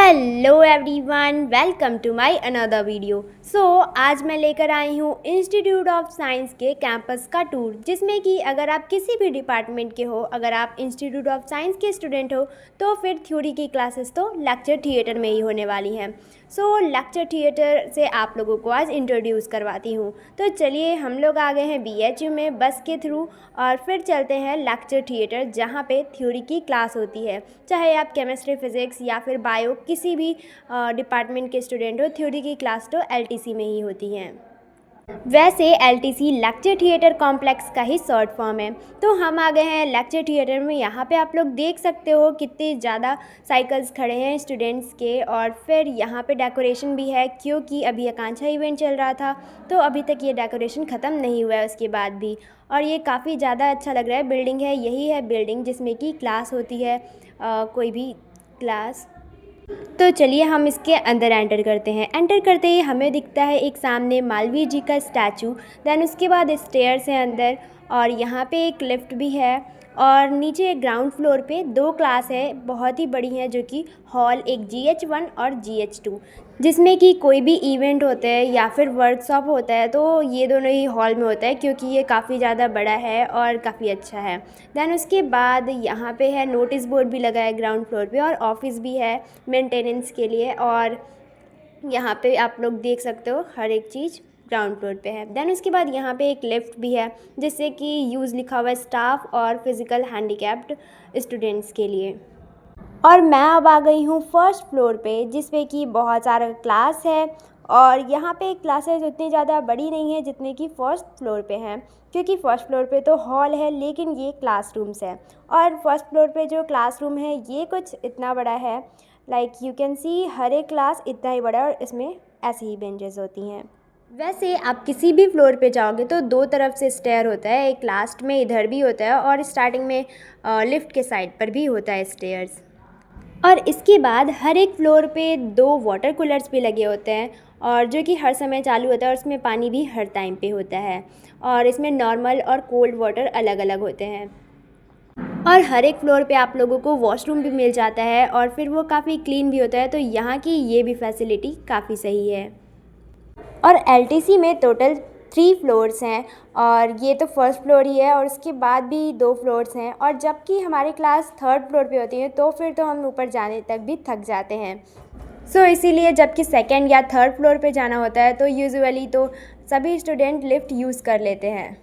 Hello everyone, welcome to my another video. आज मैं लेकर आई हूँ इंस्टीट्यूट ऑफ साइंस के कैंपस का टूर, जिसमें कि अगर आप किसी भी डिपार्टमेंट के हो, अगर आप इंस्टीट्यूट ऑफ साइंस के स्टूडेंट हो तो फिर थ्योरी की क्लासेस तो लेक्चर थिएटर में ही होने वाली हैं। लेक्चर थिएटर से आप लोगों को आज इंट्रोड्यूस करवाती हूँ। तो चलिए, हम लोग आ गए हैं BHU में बस के थ्रू और फिर चलते हैं लेक्चर थिएटर, जहाँ पे थ्योरी की क्लास होती है। चाहे आप केमिस्ट्री, फिज़िक्स या फिर बायो किसी भी डिपार्टमेंट के स्टूडेंट हो, थ्योरी की क्लास तो LTC में ही होती हैं। वैसे LTC लेक्चर थिएटर कॉम्प्लेक्स का ही शॉर्ट फॉर्म है। तो हम आ गए हैं लेक्चर थिएटर में। यहाँ पे आप लोग देख सकते हो कितने ज़्यादा साइकिल्स खड़े हैं स्टूडेंट्स के, और फिर यहाँ पे डेकोरेशन भी है, क्योंकि अभी आकांक्षा इवेंट चल रहा था तो अभी तक ये डेकोरेशन ख़त्म नहीं हुआ है उसके बाद भी। और ये काफ़ी ज़्यादा अच्छा लग रहा है। बिल्डिंग है, यही है बिल्डिंग जिसमें कि क्लास होती है, कोई भी क्लास। तो चलिए हम इसके अंदर एंटर करते हैं। एंटर करते ही हमें दिखता है एक सामने मालवीय जी का स्टैचू। देन उसके बाद स्टेयर्स हैं अंदर, और यहाँ पे एक लिफ्ट भी है, और नीचे ग्राउंड फ्लोर पे 2 क्लास है, बहुत ही बड़ी हैं, जो कि हॉल एक GH1 और GH2, जिसमें कि कोई भी इवेंट होता है या फिर वर्कशॉप होता है तो ये दोनों ही हॉल में होता है, क्योंकि ये काफ़ी ज़्यादा बड़ा है और काफ़ी अच्छा है। देन उसके बाद यहाँ पे है नोटिस बोर्ड भी लगा है ग्राउंड फ्लोर पे, और ऑफिस भी है मेंटेनेंस के लिए। और यहाँ पे आप लोग देख सकते हो हर एक चीज़ ग्राउंड फ्लोर पे है। देन उसके बाद यहाँ पे एक लिफ्ट भी है, जिससे कि यूज़ लिखा हुआ है स्टाफ और फिज़िकल हैंडीकैप्ड स्टूडेंट्स के लिए। और मैं अब आ गई हूँ फर्स्ट फ्लोर पे, जिसमें कि बहुत सारा क्लास है, और यहाँ पे क्लासेस उतनी ज़्यादा बड़ी नहीं है जितने कि फर्स्ट फ्लोर पे हैं, क्योंकि फर्स्ट फ्लोर पे तो हॉल है लेकिन ये क्लासरूम्स है। और फर्स्ट फ्लोर पे जो क्लासरूम है ये कुछ इतना बड़ा है, लाइक यू कैन सी हर एक क्लास इतना ही बड़ा है, और इसमें ऐसे ही बेंचेस होती हैं। वैसे आप किसी भी फ्लोर पे जाओगे तो 2 तरफ से स्टेयर होता है, एक लास्ट में इधर भी होता है और स्टार्टिंग में लिफ्ट के साइड पर भी होता है स्टेयर्स। और इसके बाद हर एक फ्लोर पे 2 वाटर कूलर्स भी लगे होते हैं, और जो कि हर समय चालू होता है, और उसमें पानी भी हर टाइम पे होता है, और इसमें नॉर्मल और कोल्ड वाटर अलग अलग होते हैं। और हर एक फ्लोर पे आप लोगों को वॉशरूम भी मिल जाता है, और फिर वो काफ़ी क्लीन भी होता है, तो यहाँ की ये भी फैसिलिटी काफ़ी सही है। और LTC में टोटल 3 फ्लोर्स हैं, और ये तो फर्स्ट फ्लोर ही है, और उसके बाद भी 2 फ्लोर्स हैं। और जबकि हमारी क्लास 3rd फ्लोर पे होती है तो फिर तो हम ऊपर जाने तक भी थक जाते हैं। इसीलिए जबकि 2nd या 3rd फ्लोर पे जाना होता है तो यूजुअली तो सभी स्टूडेंट लिफ्ट यूज़ कर लेते हैं।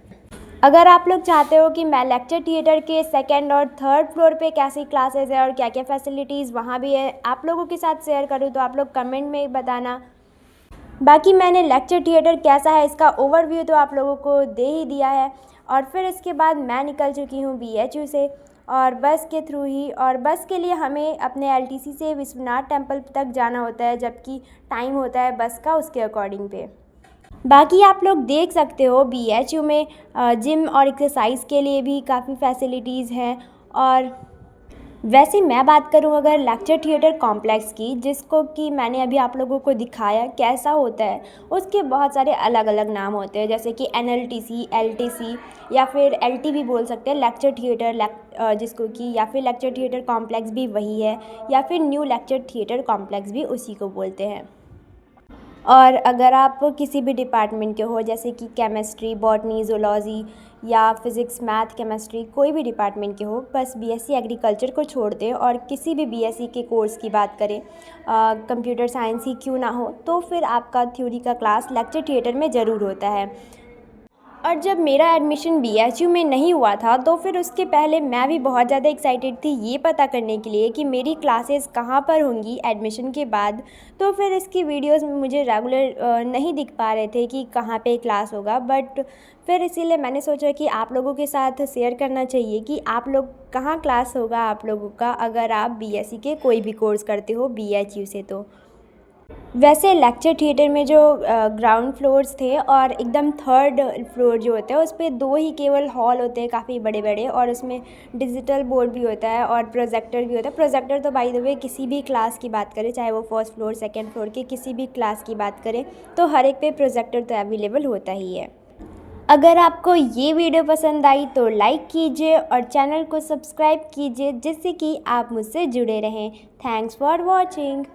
अगर आप लोग चाहते हो कि मैं लेक्चर थिएटर के 2nd और 3rd फ्लोर पे कैसी क्लासेस है और क्या क्या फैसिलिटीज़ वहाँ भी है आप लोगों के साथ शेयर करूँ, तो आप लोग कमेंट में बताना। बाकी मैंने लेक्चर थिएटर कैसा है इसका ओवरव्यू तो आप लोगों को दे ही दिया है। और फिर इसके बाद मैं निकल चुकी हूँ BHU से, और बस के थ्रू ही। और बस के लिए हमें अपने LTC से विश्वनाथ टेम्पल तक जाना होता है, जबकि टाइम होता है बस का उसके अकॉर्डिंग पे। बाकी आप लोग देख सकते हो BHU में जिम और एक्सरसाइज के लिए भी काफ़ी फैसिलिटीज़ हैं। और वैसे मैं बात करूं अगर लेक्चर थिएटर कॉम्प्लेक्स की, जिसको कि मैंने अभी आप लोगों को दिखाया कैसा होता है, उसके बहुत सारे अलग अलग नाम होते हैं, जैसे कि NLTC, LTC या फिर LT भी बोल सकते हैं, लेक्चर थिएटर जिसको कि, या फिर लेक्चर थिएटर कॉम्प्लेक्स भी वही है, या फिर न्यू लेक्चर थिएटर कॉम्प्लेक्स भी उसी को बोलते हैं। और अगर आप किसी भी डिपार्टमेंट के हो, जैसे कि केमिस्ट्री, बॉटनी, ज़ूलॉजी या फिज़िक्स, मैथ, केमिस्ट्री, कोई भी डिपार्टमेंट के हो, बस BSc एग्रीकल्चर को छोड़ दें और किसी भी BSc के कोर्स की बात करें, कंप्यूटर साइंस ही क्यों ना हो, तो फिर आपका थ्योरी का क्लास लेक्चर थिएटर में ज़रूर होता है। और जब मेरा एडमिशन BHU में नहीं हुआ था तो फिर उसके पहले मैं भी बहुत ज़्यादा एक्साइटेड थी ये पता करने के लिए कि मेरी क्लासेस कहाँ पर होंगी एडमिशन के बाद। तो फिर इसकी वीडियोस में मुझे रेगुलर नहीं दिख पा रहे थे कि कहाँ पे क्लास होगा, बट फिर इसीलिए मैंने सोचा कि आप लोगों के साथ शेयर करना चाहिए कि आप लोग कहाँ क्लास होगा आप लोगों का, अगर आप BSc के कोई भी कोर्स करते हो BHU से। तो वैसे लेक्चर थिएटर में जो ग्राउंड फ्लोर्स थे और एकदम 3rd फ्लोर जो होता है उस पर 2 ही केवल हॉल होते हैं काफ़ी बड़े बड़े, और उसमें डिजिटल बोर्ड भी होता है और प्रोजेक्टर भी होता है। प्रोजेक्टर तो बाय द वे किसी भी क्लास की बात करें, चाहे वो फर्स्ट फ्लोर 2nd फ्लोर के किसी भी क्लास की बात करें, तो हर एक पे प्रोजेक्टर तो अवेलेबल होता ही है। अगर आपको ये वीडियो पसंद आई तो लाइक कीजिए और चैनल को सब्सक्राइब कीजिए, जिससे कि आप मुझसे जुड़े रहें। Thanks for watching.